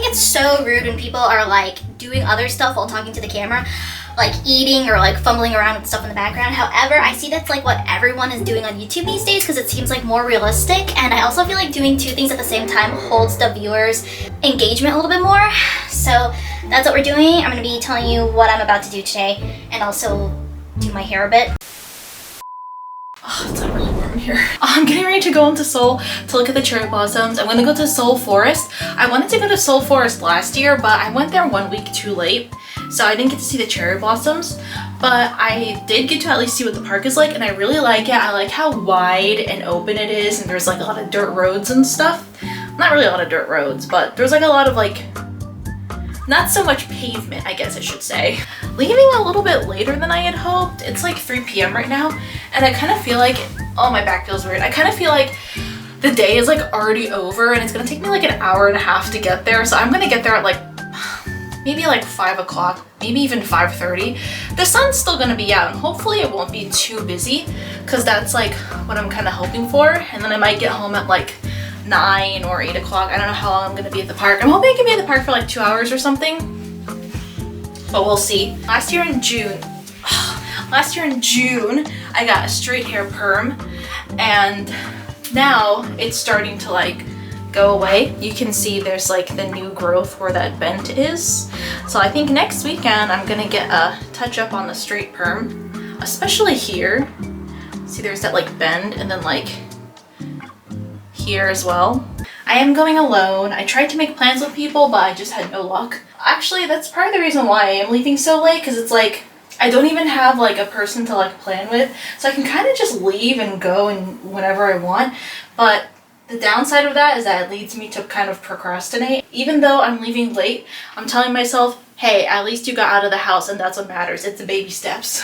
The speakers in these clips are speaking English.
it's so rude when people are like doing other stuff while talking to the camera, like eating or like fumbling around with stuff in the background. However, I see that's like what everyone is doing on YouTube these days because it seems like more realistic, and I also feel like doing two things at the same time holds the viewers' engagement a little bit more. So that's what we're doing. I'm gonna be telling you what I'm about to do today and also do my hair a bit. Oh, it's not really warm here. I'm getting ready to go into Seoul to look at the cherry blossoms. I'm gonna go to Seoul Forest. I wanted to go to Seoul Forest last year, but I went there 1 week too late, so I didn't get to see the cherry blossoms. But I did get to at least see what the park is like, and I really like it. I like how wide and open it is, and there's like a lot of dirt roads and stuff. Not really a lot of dirt roads, but there's like a lot of like, not so much pavement, I guess I should say. Leaving a little bit later than I had hoped. It's like 3 p.m. right now, and I kind of feel like, oh, my back feels weird. I kind of feel like the day is like already over, and it's gonna take me like an hour and a half to get there. So I'm gonna get there at like, maybe like 5 o'clock, maybe even 5:30. The sun's still gonna be out, and hopefully it won't be too busy, because that's like what I'm kind of hoping for. And then I might get home at like 9 or 8 o'clock. I don't know how long I'm gonna be at the park. I'm hoping I can be at the park for like 2 hours or something, but we'll see. Last year in June, I got a straight hair perm, and now it's starting to like go away. You can see there's like the new growth where that bend is. So I think next weekend I'm gonna get a touch up on the straight perm, especially here. See, there's that like bend, and then like here as well. I am going alone. I tried to make plans with people, but I just had no luck. Actually, that's part of the reason why I am leaving so late, because it's like I don't even have like a person to like plan with, so I can kind of just leave and go and whenever I want. But the downside of that is that it leads me to kind of procrastinate. Even though I'm leaving late, I'm telling myself, hey, at least you got out of the house, and that's what matters. It's the baby steps.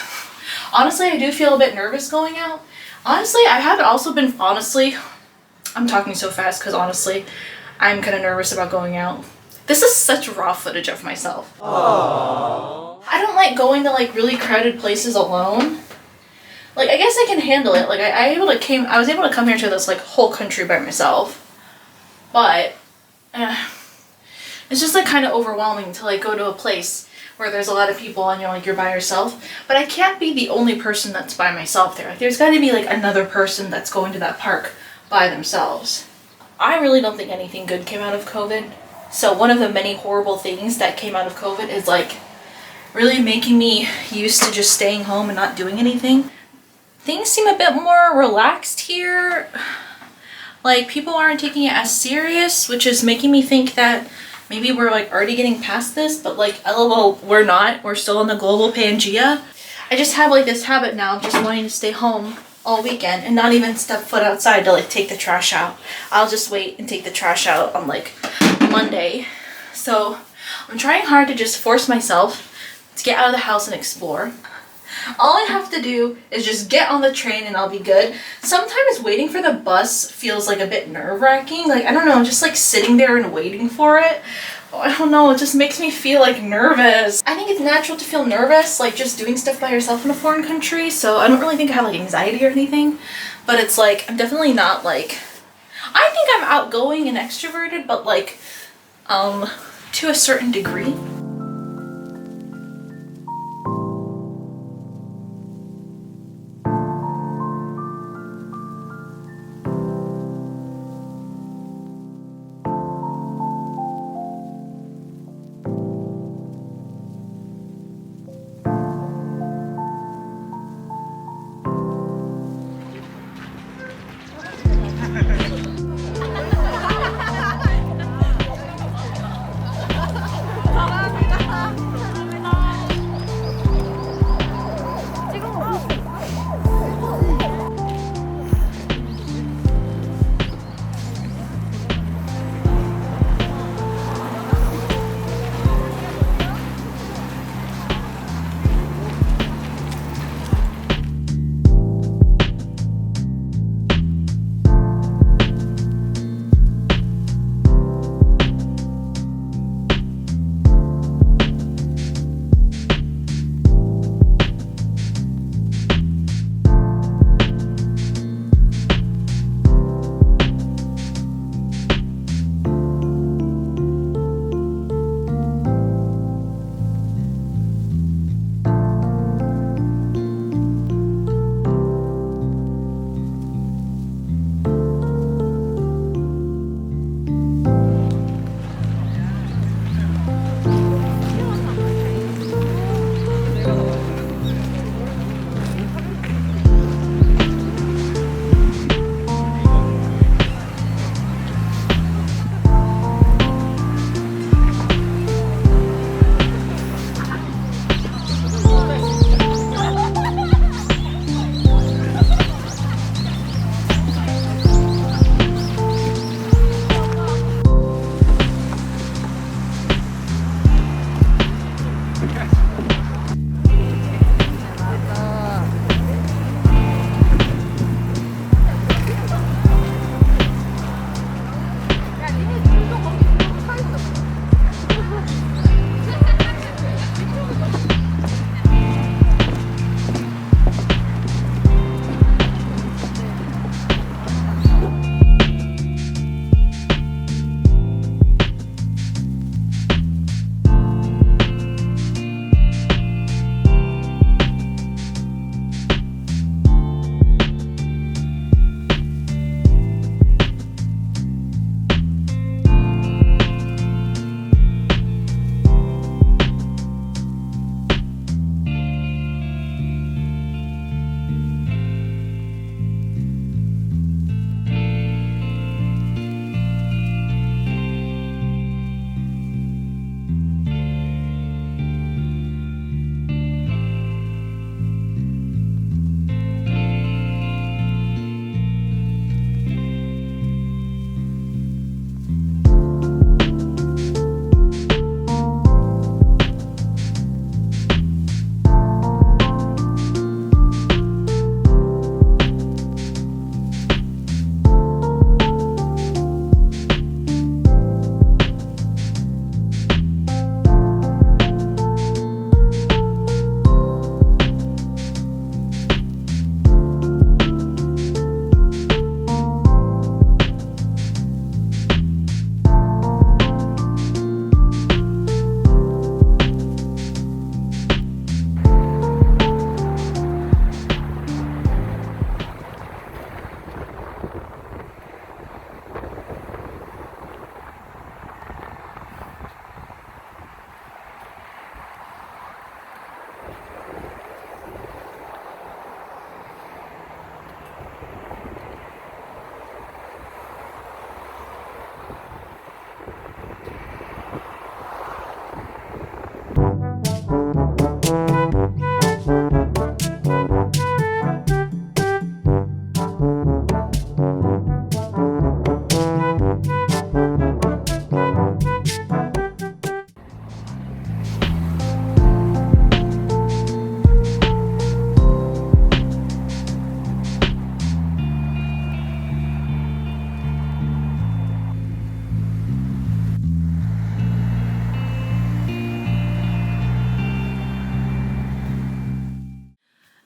Honestly, I do feel a bit nervous going out. Honestly, I have also been, I'm talking so fast because honestly, I'm kind of nervous about going out. This is such raw footage of myself. Aww. I don't like going to like really crowded places alone. Like, I guess I can handle it. Like, I was able to come here to this like whole country by myself. But it's just like kind of overwhelming to like go to a place where there's a lot of people and you're by yourself. But I can't be the only person that's by myself there. Like, there's got to be like another person that's going to that park by themselves. I really don't think anything good came out of COVID. So one of the many horrible things that came out of COVID is like really making me used to just staying home and not doing anything. Things seem a bit more relaxed here. Like, people aren't taking it as serious, which is making me think that maybe we're like already getting past this, but like, LOL, we're not. We're still in the global Pangea. I just have like this habit now of just wanting to stay home all weekend and not even step foot outside to like take the trash out. I'll just wait and take the trash out on like Monday. So I'm trying hard to just force myself to get out of the house and explore. All I have to do is just get on the train and I'll be good. Sometimes waiting for the bus feels like a bit nerve-wracking. Like, I don't know, just like sitting there and waiting for it. Oh, I don't know, it just makes me feel like nervous. I think it's natural to feel nervous, like just doing stuff by yourself in a foreign country. So I don't really think I have like anxiety or anything. But it's like, I'm definitely not like, I think I'm outgoing and extroverted, but like, to a certain degree.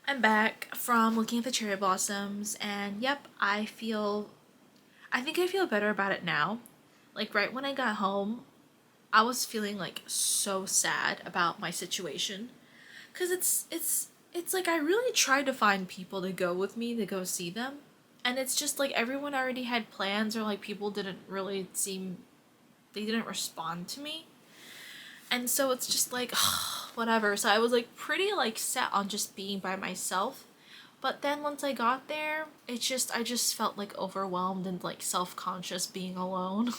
I'm back from looking at the cherry blossoms, and yep, I think I feel better about it now. Like right when I got home, I was feeling like so sad about my situation, cuz it's like I really tried to find people to go with me to go see them, and it's just like everyone already had plans, or like people didn't really seem, they didn't respond to me. And so it's just like whatever. So I was like pretty like set on just being by myself. But then once I got there, I just felt like overwhelmed and like self-conscious being alone.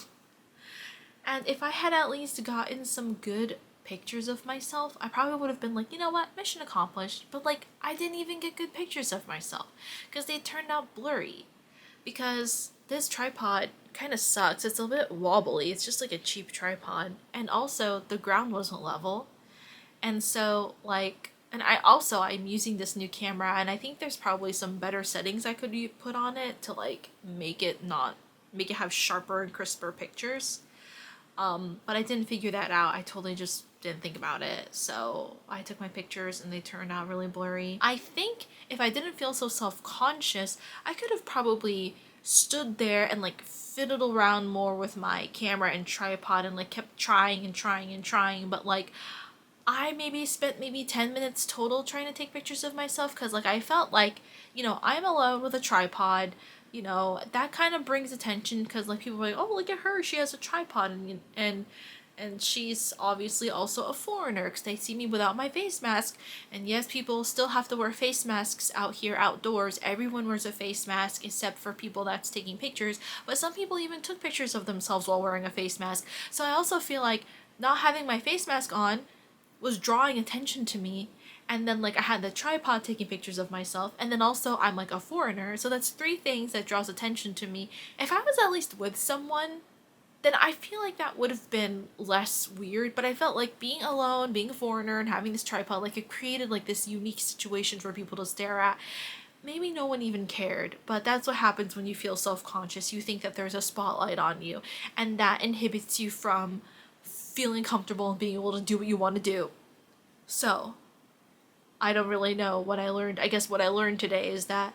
And if I had at least gotten some good pictures of myself, I probably would have been like, you know what, mission accomplished. But like I didn't even get good pictures of myself because they turned out blurry. Because this tripod kind of sucks. It's a bit wobbly. It's just like a cheap tripod. And also the ground wasn't level. And so like, and I'm using this new camera, and I think there's probably some better settings I could put on it to like make it have sharper and crisper pictures. But I didn't figure that out. I totally just didn't think about it. So I took my pictures and they turned out really blurry. I think if I didn't feel so self-conscious, I could have probably stood there and like fiddled around more with my camera and tripod and like kept trying and trying and trying. But like I maybe spent maybe 10 minutes total trying to take pictures of myself, because like I felt like, I'm alone with a tripod. That kind of brings attention, because like people are like, oh, look at her, she has a tripod, and she's obviously also a foreigner because they see me without my face mask. And yes, people still have to wear face masks out here outdoors. Everyone wears a face mask except for people that's taking pictures, but some people even took pictures of themselves while wearing a face mask. So I also feel like not having my face mask on was drawing attention to me. And then like I had the tripod taking pictures of myself, and then also I'm like a foreigner, so that's three things that draws attention to me. If I was at least with someone, then I feel like that would have been less weird. But I felt like being alone, being a foreigner, and having this tripod, like it created like this unique situation for people to stare at. Maybe no one even cared, but that's what happens when you feel self-conscious. You think that there's a spotlight on you, and that inhibits you from feeling comfortable and being able to do what you want to do. So, I don't really know what I learned. I guess what I learned today is that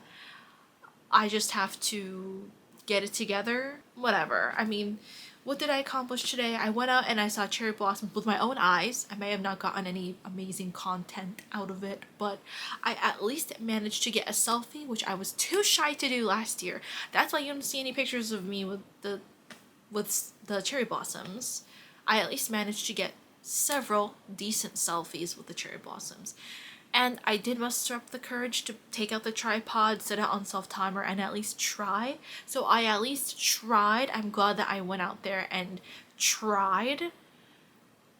I just have to get it together. Whatever. I mean, what did I accomplish today? I went out and I saw cherry blossoms with my own eyes. I may have not gotten any amazing content out of it, but I at least managed to get a selfie, which I was too shy to do last year. That's why you don't see any pictures of me with the cherry blossoms. I at least managed to get several decent selfies with the cherry blossoms. And I did muster up the courage to take out the tripod, set it on self-timer, and at least try. So I at least tried. I'm glad that I went out there and tried.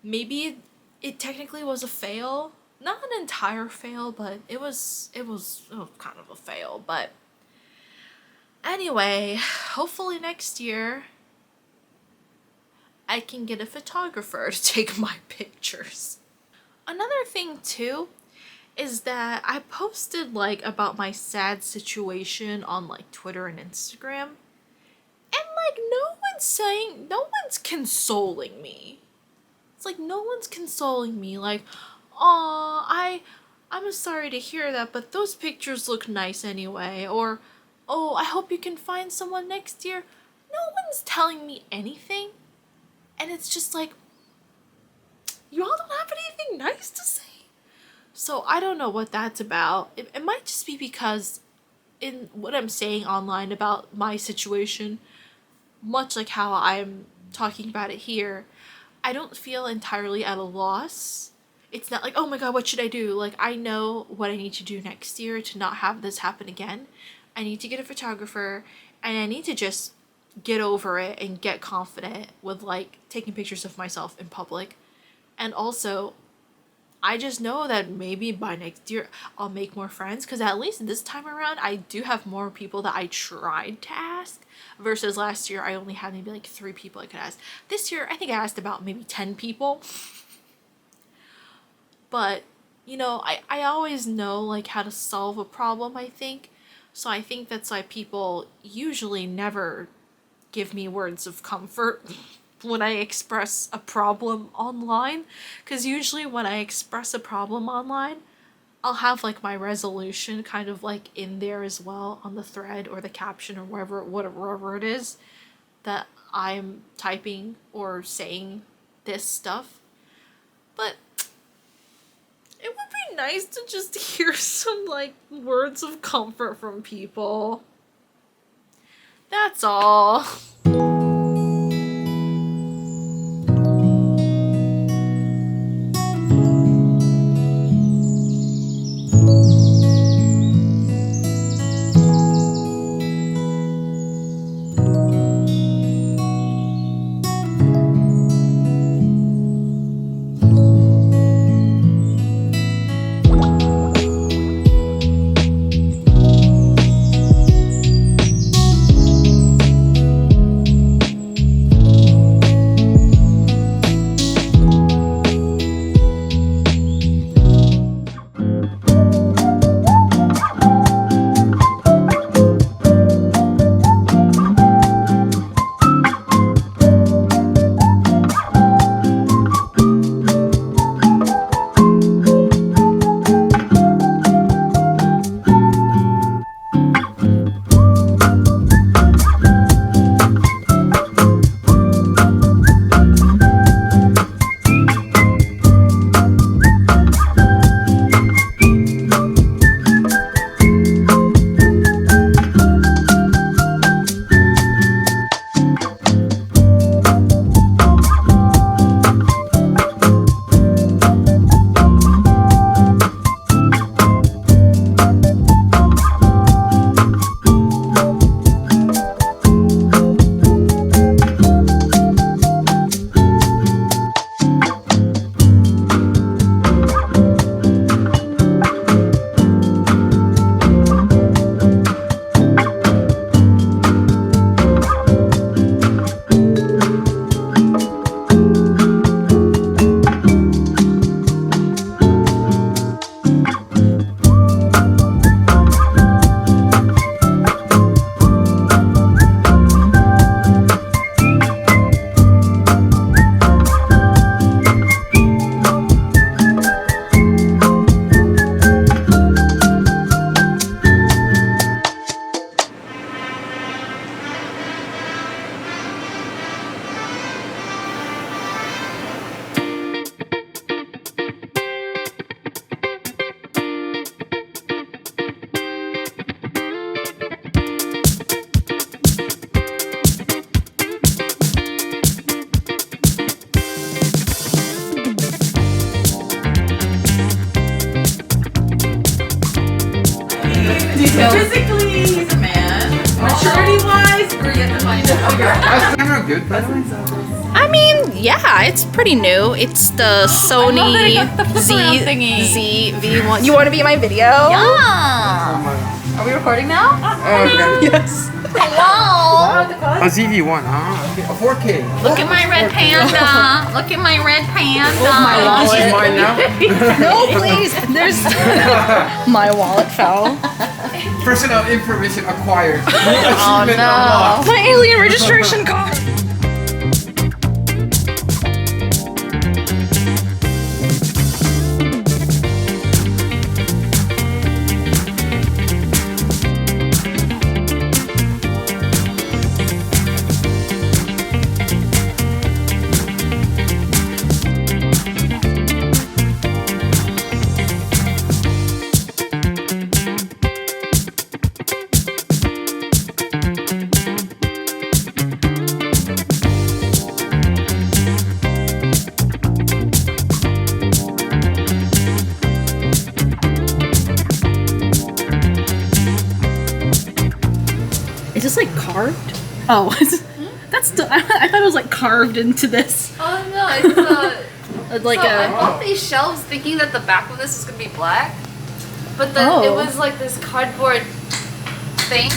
Maybe it technically was a fail. Not an entire fail, but it was kind of a fail. But anyway, hopefully next year I can get a photographer to take my pictures. Another thing too is that I posted like about my sad situation on like Twitter and Instagram, and like no one's consoling me. It's like no one's consoling me, like, "Aw, I'm sorry to hear that, but those pictures look nice anyway," or, "Oh, I hope you can find someone next year." No one's telling me anything. And it's just like, you all don't have anything nice to say? So I don't know what that's about. It might just be because in what I'm saying online about my situation, much like how I'm talking about it here, I don't feel entirely at a loss. It's not like, oh my god, what should I do? Like, I know what I need to do next year to not have this happen again. I need to get a photographer, and I need to just get over it and get confident with like taking pictures of myself in public. And also, I just know that maybe by next year I'll make more friends, because at least this time around I do have more people that I tried to ask, versus last year I only had maybe like 3 people I could ask. This year I think I asked about maybe 10 people. But I always know like how to solve a problem, I think. So I think that's why people usually never give me words of comfort when I express a problem online, because usually when I express a problem online, I'll have like my resolution kind of like in there as well on the thread or the caption or whatever it is that I'm typing or saying this stuff. But it would be nice to just hear some like words of comfort from people. That's all. Physically, he's a man. Maturity-wise, we're yet to find out. That's camera good, by the way. I mean, yeah, it's pretty new. It's the Sony ZV-1. You want to be in my video? Yeah. Are we recording now? Okay. Yes. Hello. A ZV-1, huh? Okay. A 4K. Look at my red panda. Look at my red panda. This is mine now. No, please. There's my wallet fell. Personal information acquired. Oh Achievement no. unlocked. My alien registration card. Is this like carved? Oh, that's. I thought it was like carved into this. Oh no, it's Like I a. bought these shelves thinking that the back of this is gonna be black, but then it Oh. was like this cardboard thing.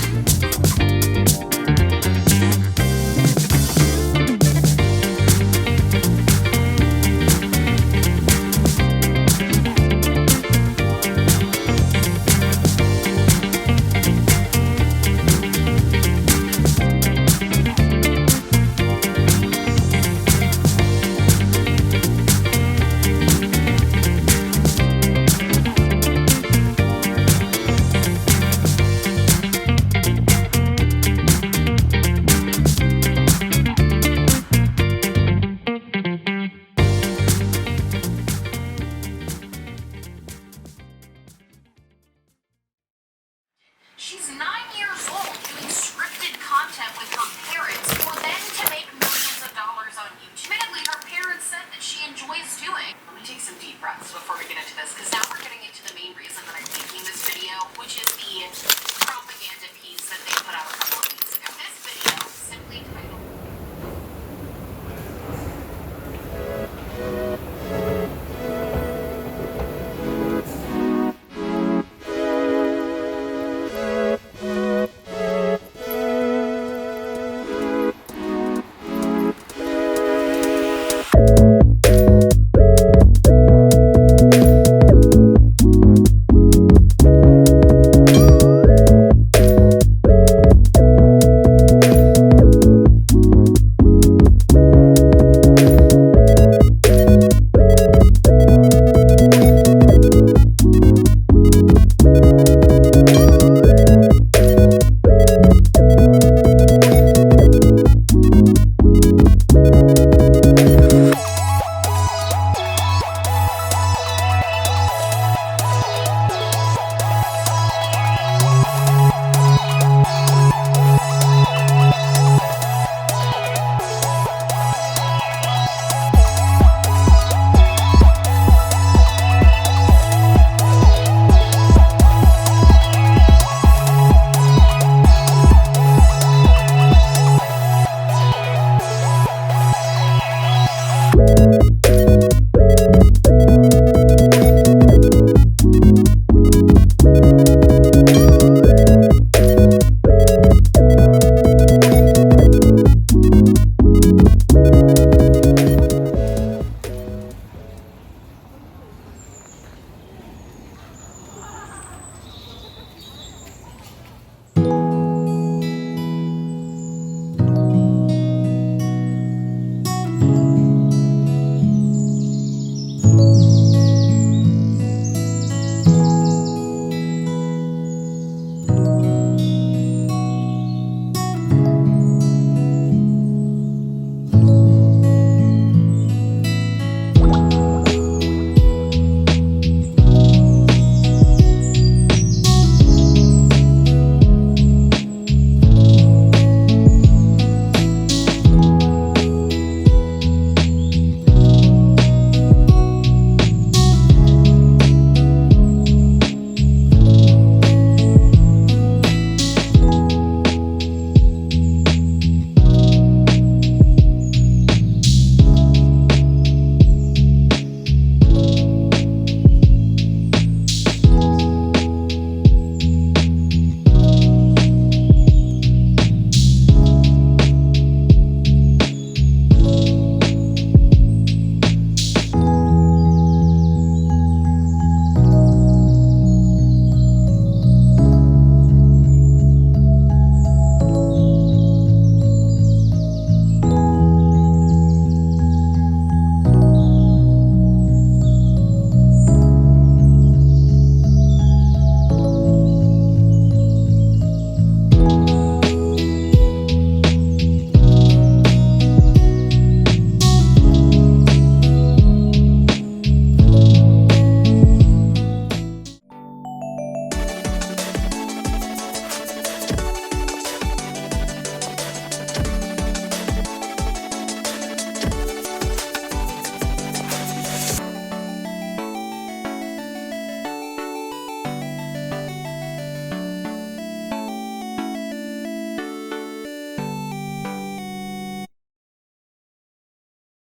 She's 9 years old doing scripted content with her parents for then to make millions of dollars on YouTube. Admittedly, her parents said that she enjoys doing. Let me take some deep breaths before we get into this, because now we're getting into the main reason that I'm making this video, which is the